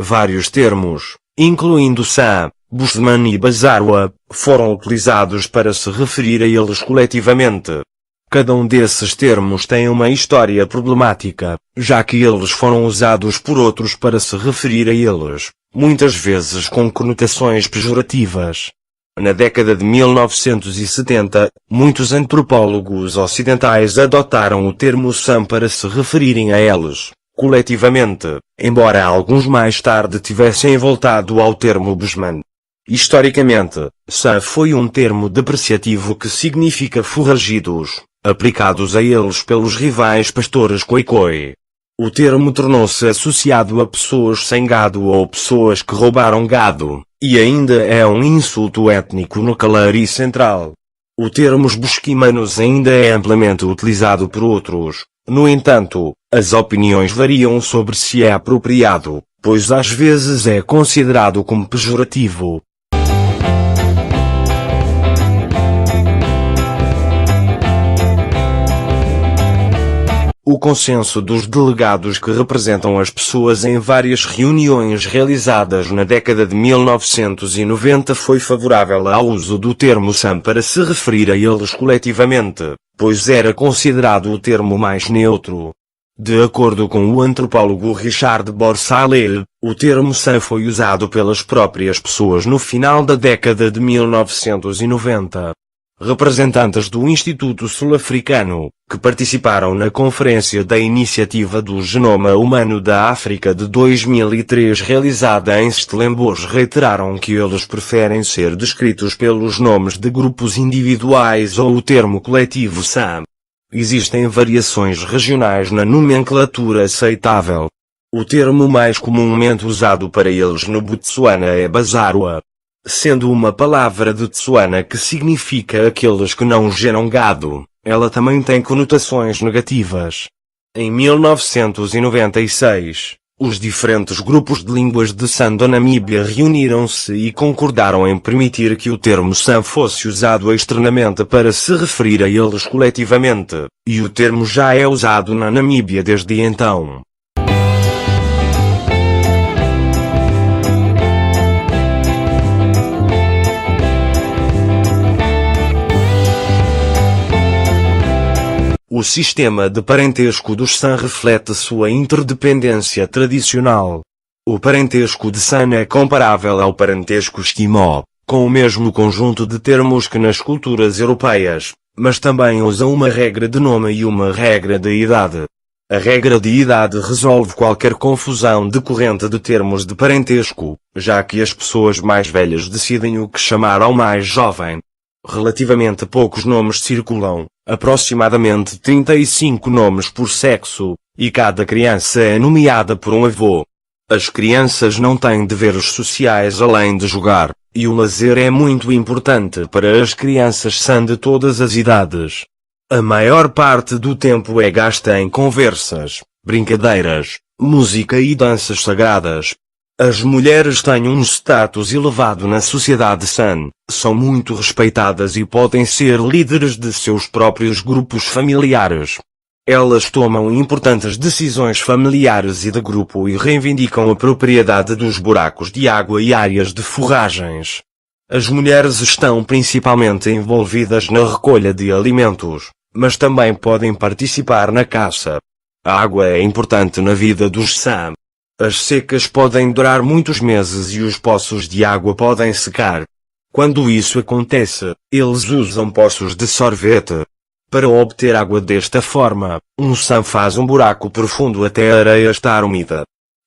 Vários termos, incluindo San, Bushman e Bazarwa, foram utilizados para se referir a eles coletivamente. Cada um desses termos tem uma história problemática, já que eles foram usados por outros para se referir a eles, muitas vezes com conotações pejorativas. Na década de 1970, muitos antropólogos ocidentais adotaram o termo San para se referirem a eles, coletivamente, embora alguns mais tarde tivessem voltado ao termo Bushman. Historicamente, San foi um termo depreciativo que significa forragidos, aplicados a eles pelos rivais pastores Khoikhoi. O termo tornou-se associado a pessoas sem gado ou pessoas que roubaram gado, e ainda é um insulto étnico no Kalari Central. O termo os busquimanos ainda é amplamente utilizado por outros. No entanto, as opiniões variam sobre se é apropriado, pois às vezes é considerado como pejorativo. O consenso dos delegados que representam as pessoas em várias reuniões realizadas na década de 1990 foi favorável ao uso do termo San para se referir a eles coletivamente, pois era considerado o termo mais neutro. De acordo com o antropólogo Richard Borsallel, o termo San foi usado pelas próprias pessoas no final da década de 1990. Representantes do Instituto Sul-Africano, que participaram na Conferência da Iniciativa do Genoma Humano da África de 2003 realizada em Stellenbosch, reiteraram que eles preferem ser descritos pelos nomes de grupos individuais ou o termo coletivo San. Existem variações regionais na nomenclatura aceitável. O termo mais comumente usado para eles no Botsuana é Bazarwa, sendo uma palavra de Tswana que significa aqueles que não geram gado. Ela também tem conotações negativas. Em 1996, os diferentes grupos de línguas de San da Namíbia reuniram-se e concordaram em permitir que o termo San fosse usado externamente para se referir a eles coletivamente, e o termo já é usado na Namíbia desde então. O sistema de parentesco dos San reflete sua interdependência tradicional. O parentesco de San é comparável ao parentesco esquimó, com o mesmo conjunto de termos que nas culturas europeias, mas também usa uma regra de nome e uma regra de idade. A regra de idade resolve qualquer confusão decorrente de termos de parentesco, já que as pessoas mais velhas decidem o que chamar ao mais jovem. Relativamente poucos nomes circulam, aproximadamente 35 nomes por sexo, e cada criança é nomeada por um avô. As crianças não têm deveres sociais além de jogar, e o lazer é muito importante para as crianças San de todas as idades. A maior parte do tempo é gasta em conversas, brincadeiras, música e danças sagradas. As mulheres têm um status elevado na sociedade San, são muito respeitadas e podem ser líderes de seus próprios grupos familiares. Elas tomam importantes decisões familiares e de grupo e reivindicam a propriedade dos buracos de água e áreas de forragens. As mulheres estão principalmente envolvidas na recolha de alimentos, mas também podem participar na caça. A água é importante na vida dos San. As secas podem durar muitos meses e os poços de água podem secar. Quando isso acontece, eles usam poços de sorvete. Para obter água desta forma, um San faz um buraco profundo até a areia estar úmida.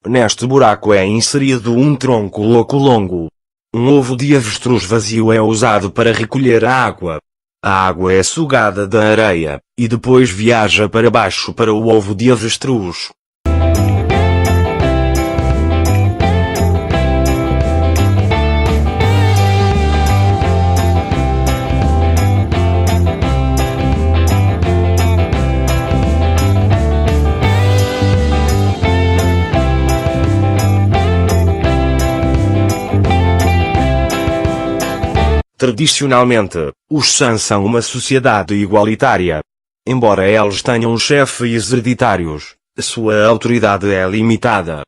Neste buraco é inserido um tronco louco longo. Um ovo de avestruz vazio é usado para recolher a água. A água é sugada da areia, e depois viaja para baixo para o ovo de avestruz. Tradicionalmente, os San são uma sociedade igualitária. Embora eles tenham chefes hereditários, sua autoridade é limitada.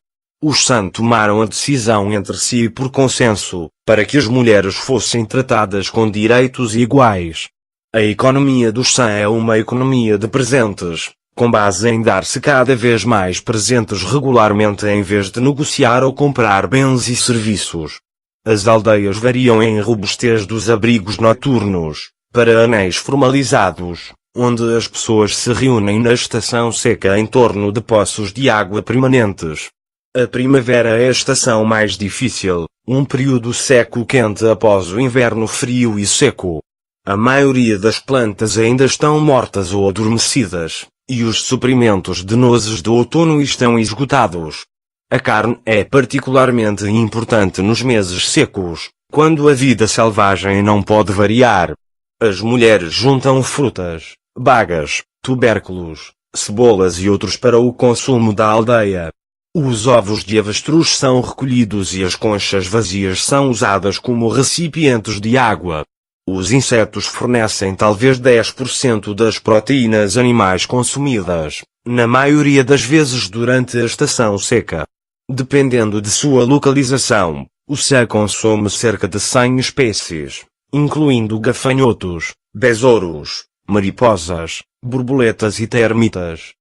Os San tomaram a decisão entre si por consenso, para que as mulheres fossem tratadas com direitos iguais. A economia dos San é uma economia de presentes, com base em dar-se cada vez mais presentes regularmente em vez de negociar ou comprar bens e serviços. As aldeias variam em robustez dos abrigos noturnos, para anéis formalizados, onde as pessoas se reúnem na estação seca em torno de poços de água permanentes. A primavera é a estação mais difícil, um período seco quente após o inverno frio e seco. A maioria das plantas ainda estão mortas ou adormecidas, e os suprimentos de nozes do outono estão esgotados. A carne é particularmente importante nos meses secos, quando a vida selvagem não pode variar. As mulheres juntam frutas, bagas, tubérculos, cebolas e outros para o consumo da aldeia. Os ovos de avestruz são recolhidos e as conchas vazias são usadas como recipientes de água. Os insetos fornecem talvez 10% das proteínas animais consumidas, na maioria das vezes durante a estação seca. Dependendo de sua localização, o San consome cerca de 100 espécies, incluindo gafanhotos, besouros, mariposas, borboletas e termitas.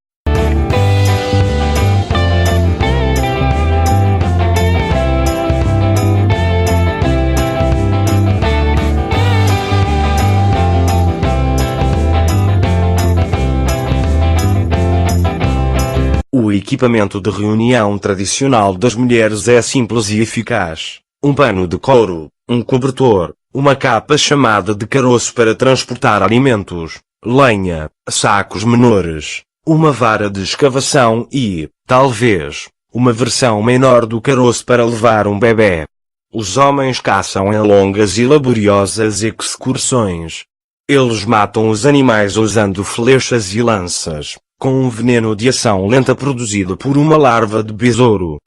O equipamento de reunião tradicional das mulheres é simples e eficaz. Um pano de couro, um cobertor, uma capa chamada de caroço para transportar alimentos, lenha, sacos menores, uma vara de escavação e, talvez, uma versão menor do caroço para levar um bebê. Os homens caçam em longas e laboriosas excursões. Eles matam os animais usando flechas e lanças, com um veneno de ação lenta produzido por uma larva de besouro.